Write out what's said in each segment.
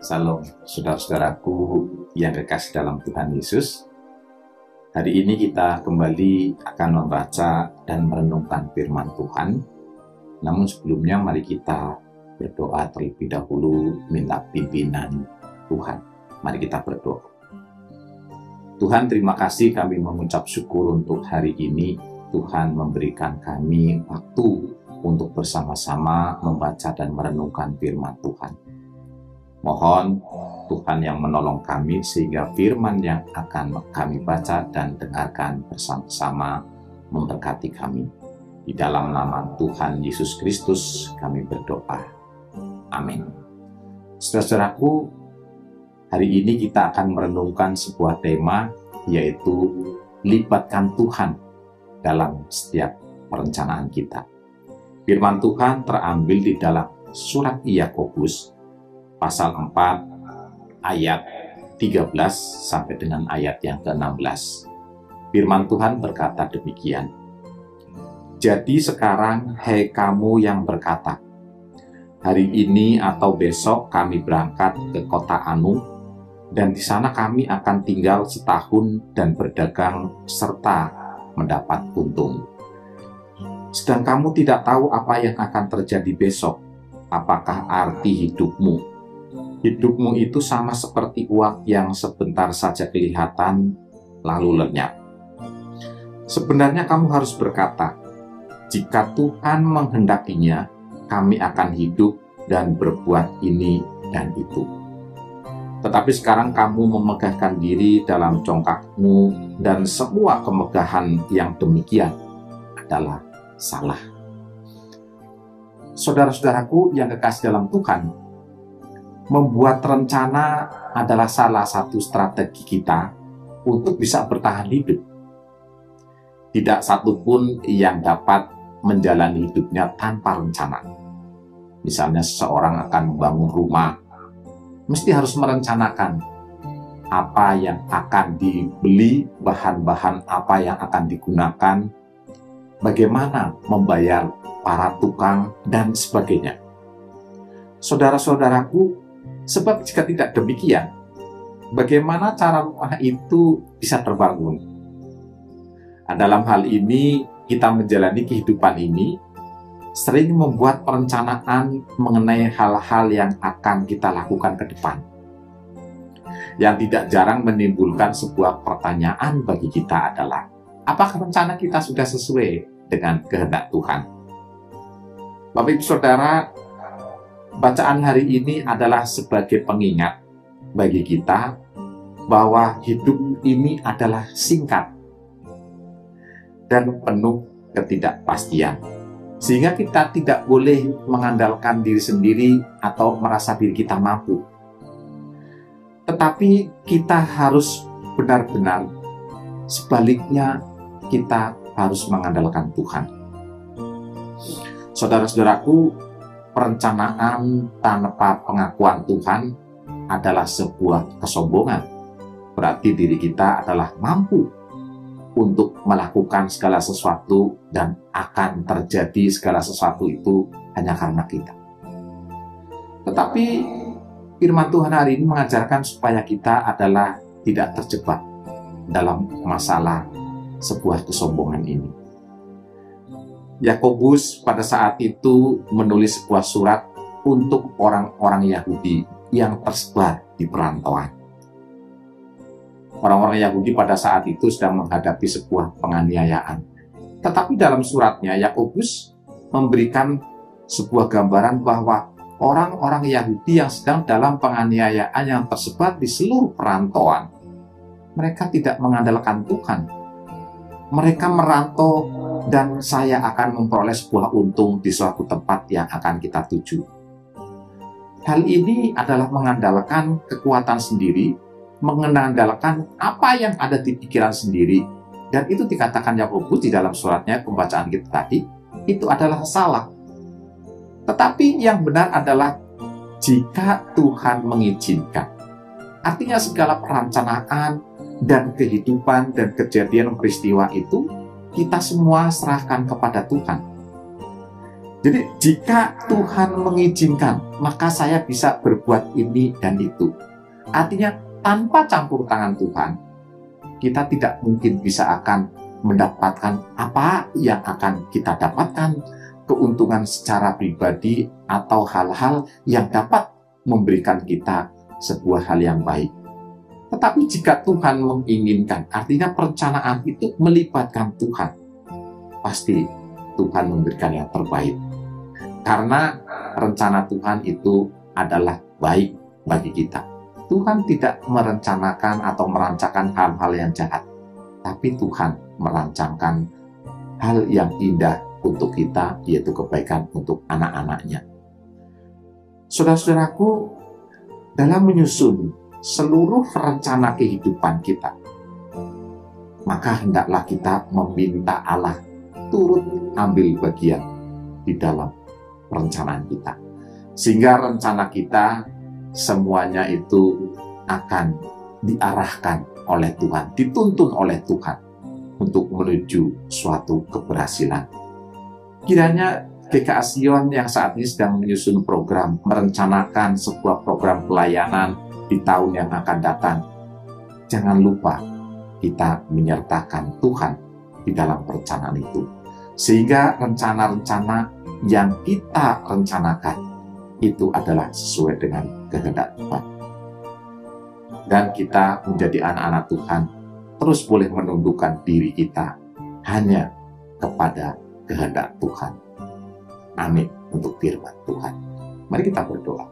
Salam, saudara-saudaraku yang kekasih dalam Tuhan Yesus. Hari ini kita kembali akan membaca dan merenungkan firman Tuhan. Namun sebelumnya mari kita berdoa terlebih dahulu, minta pimpinan Tuhan. Mari kita berdoa. Tuhan, terima kasih, kami mengucap syukur untuk hari ini. Tuhan memberikan kami waktu untuk bersama-sama membaca dan merenungkan firman Tuhan. Mohon Tuhan yang menolong kami sehingga firman yang akan kami baca dan dengarkan bersama-sama memberkati kami. Di dalam nama Tuhan Yesus Kristus kami berdoa. Amin. Saudara-saudaraku, hari ini kita akan merenungkan sebuah tema, yaitu libatkan Tuhan dalam setiap perencanaan kita. Firman Tuhan terambil di dalam surat Yakobus pasal 4 ayat 13 sampai dengan ayat yang ke-16. Firman Tuhan berkata demikian. Jadi sekarang, hai kamu yang berkata, hari ini atau besok kami berangkat ke kota Anu, dan di sana kami akan tinggal setahun dan berdagang serta mendapat untung. Sedang kamu tidak tahu apa yang akan terjadi besok. Apakah arti hidupmu? Hidupmu itu sama seperti uap yang sebentar saja kelihatan, lalu lenyap. Sebenarnya kamu harus berkata, jika Tuhan menghendakinya, kami akan hidup dan berbuat ini dan itu. Tetapi sekarang kamu memegahkan diri dalam congkakmu, dan semua kemegahan yang demikian adalah salah. Saudara-saudaraku yang kekasih dalam Tuhan, membuat rencana adalah salah satu strategi kita untuk bisa bertahan hidup. Tidak satupun yang dapat menjalani hidupnya tanpa rencana. Misalnya seseorang akan membangun rumah, mesti harus merencanakan apa yang akan dibeli, bahan-bahan apa yang akan digunakan, bagaimana membayar para tukang, dan sebagainya. Saudara-saudaraku, sebab jika tidak demikian, bagaimana cara rumah itu bisa terbangun? Dalam hal ini, kita menjalani kehidupan ini sering membuat perencanaan mengenai hal-hal yang akan kita lakukan ke depan. Yang tidak jarang menimbulkan sebuah pertanyaan bagi kita adalah, apakah rencana kita sudah sesuai dengan kehendak Tuhan? Bapak Ibu Saudara, bacaan hari ini adalah sebagai pengingat bagi kita bahwa hidup ini adalah singkat dan penuh ketidakpastian. Sehingga kita tidak boleh mengandalkan diri sendiri atau merasa diri kita mampu. Tetapi kita harus benar-benar sebaliknya, kita harus mengandalkan Tuhan. Saudara-saudaraku, perencanaan tanpa pengakuan Tuhan adalah sebuah kesombongan. Berarti diri kita adalah mampu untuk melakukan segala sesuatu dan akan terjadi segala sesuatu itu hanya karena kita. Tetapi firman Tuhan hari ini mengajarkan supaya kita adalah tidak terjebak dalam masalah sebuah kesombongan ini. Yakobus pada saat itu menulis sebuah surat untuk orang-orang Yahudi yang tersebar di perantauan. Orang-orang Yahudi pada saat itu sedang menghadapi sebuah penganiayaan. Tetapi dalam suratnya, Yakobus memberikan sebuah gambaran bahwa orang-orang Yahudi yang sedang dalam penganiayaan yang tersebar di seluruh perantauan, mereka tidak mengandalkan Tuhan. Mereka merantau dan saya akan memperoleh sebuah untung di suatu tempat yang akan kita tuju. Hal ini adalah mengandalkan kekuatan sendiri, mengandalkan apa yang ada di pikiran sendiri, dan itu dikatakan Yakobus di dalam suratnya pembacaan kita tadi, itu adalah salah. Tetapi yang benar adalah jika Tuhan mengizinkan. Artinya segala perencanaan dan kehidupan dan kejadian peristiwa itu kita semua serahkan kepada Tuhan. Jadi jika Tuhan mengizinkan, maka saya bisa berbuat ini dan itu. Artinya tanpa campur tangan Tuhan, kita tidak mungkin bisa akan mendapatkan apa yang akan kita dapatkan, keuntungan secara pribadi atau hal-hal yang dapat memberikan kita sebuah hal yang baik. Tetapi jika Tuhan menginginkan, artinya perencanaan itu melibatkan Tuhan, pasti Tuhan memberikan yang terbaik. Karena rencana Tuhan itu adalah baik bagi kita. Tuhan tidak merencanakan atau merancangkan hal-hal yang jahat, tapi Tuhan merancangkan hal yang indah untuk kita, yaitu kebaikan untuk anak-anaknya. Saudara-saudaraku, dalam menyusun seluruh rencana kehidupan kita, maka hendaklah kita meminta Allah turut ambil bagian di dalam perencanaan kita. Sehingga rencana kita semuanya itu akan diarahkan oleh Tuhan, dituntun oleh Tuhan untuk menuju suatu keberhasilan. Kiranya GKA Sion yang saat ini sedang menyusun program, merencanakan sebuah program pelayanan di tahun yang akan datang, jangan lupa kita menyertakan Tuhan di dalam perencanaan itu. Sehingga rencana-rencana yang kita rencanakan itu adalah sesuai dengan kehendak Tuhan. Dan kita menjadi anak-anak Tuhan terus boleh menundukkan diri kita hanya kepada kehendak Tuhan. Amin untuk firman Tuhan. Mari kita berdoa.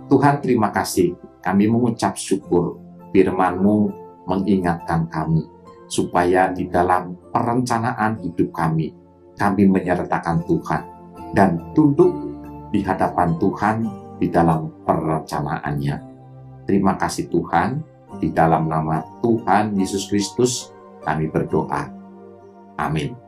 Tuhan, terima kasih. Kami mengucap syukur firman-Mu mengingatkan kami supaya di dalam perencanaan hidup kami menyertakan Tuhan dan tunduk di hadapan Tuhan di dalam perencanaannya. Terima kasih Tuhan, di dalam nama Tuhan Yesus Kristus kami berdoa. Amin.